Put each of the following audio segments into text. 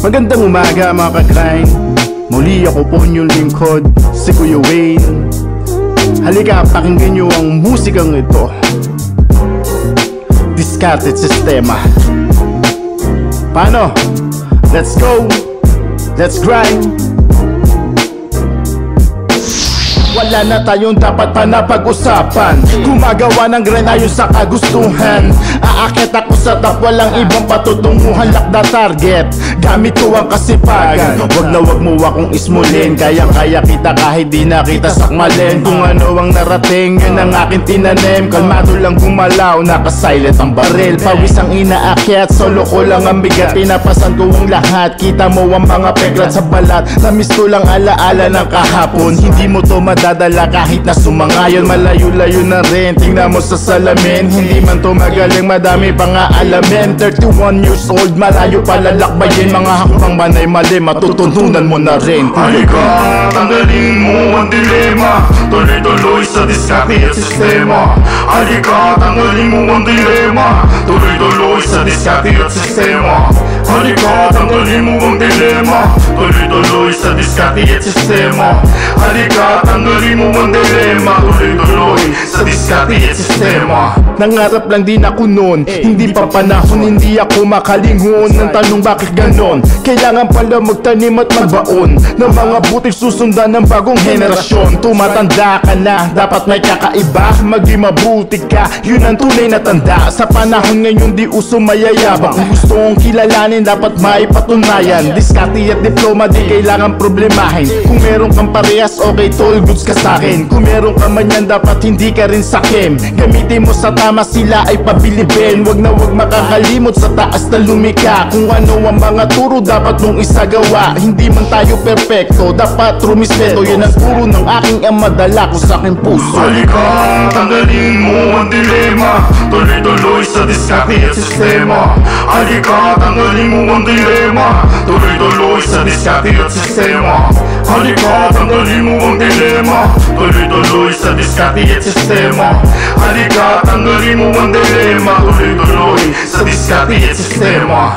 Magandang umaga mga ka-grind. Muli ako po inyong lingkod, si Kuya Wayne. Halika, pakinggan nyo ang musikang ito. Discarded Sistema. Paano? Let's go! Let's grind! Wala na tayong dapat pa na pag-usapan. Gumagawa ng grind ayon sa kagustuhan. Aakit ako sa top, walang ibang patutunguhan. Lock the target, gamit ko ang kasipagan. Wag na wag mo akong ismulin. Kayang-kaya kita kahit di na kita sakmalin. Kung ano ang narating, yun ang aking tinanim. Kalmado lang gumalaw, nakasilent ang baril. Pawis ang inaakyat, solo ko lang ang bigat. Pinapasan ko ang lahat, kita mo ang mga peklat sa balat. Namiss ko lang alaala ng kahapon. Hindi mo to dadala kahit na sumangayon. Malayo-layo na rin, tingnan mo sa salamin. Hindi man to magaling, madami pang aalamin. 31 years old, malayo palalakbayin. Mga hakbang manay mali, matututunan mo na rin. Halika, tanggalin mo ang dilema. Tuloy-tuloy sa diskarte at sistema. Halika, tanggalin mo ang dilema. Tuloy-tuloy sa diskarte at sistema. Halika, tanggalin mo ang dilema. Tuloy-tuloy sa diskarte at sistema. Halika, tanggalin mo ang dilema. Tuloy-tuloy sa diskarte at sistema. Nangarap lang din ako noon, hindi pa panahon, hindi ako makalingon. Ang tanong bakit ganon? Kailangan pala magtanim at magbaon ng mga butik susundan ng bagong henerasyon. Tumatanda ka na, dapat may kakaiba. Maging mabuti ka, yun ang tunay na tanda. Sa panahon ngayon di uso mayayabang. Kung gusto kong kilalanin, dapat may patunayan. Diskarte at diploma di kailangan problemahin. Kung meron kang parehas, okay, tol, goods ka sa'kin. Kung meron ka man yan, dapat hindi ka rin sakim. Gamitin mo sa tama, sila ay pabilibin. Wag na wag makakalimot sa taas na lumika. Kung ano ang mga turo, dapat mong isagawa. Hindi man tayo perfecto, dapat rumispeto. Yan ang turo ng aking ama, dala ko sa aking puso. Halika, tanggalin mo ang dilema. Tuloy-tuloy sa diskarte at sistema. Halika, tanggalin mo ang dilema. Tuloy-tuloy sa diskarte at sistema. Halika, tanggalin mo ang dilema. Tuloy-tuloy sa diskarte at sistema. Halika, tanggalin mo ang dilema. Tuloy-tuloy sa diskarte at sistema.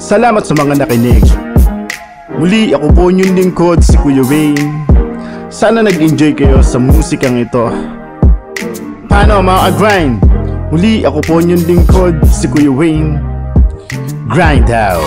Salamat sa mga nakinig. Muli ako po inyong lingkod, si Kuya Wayne. Sana nag-enjoy kayo sa musikang ito. Paano mga grind? Muli ako po inyong lingkod, si Kuya Wayne. Grind out!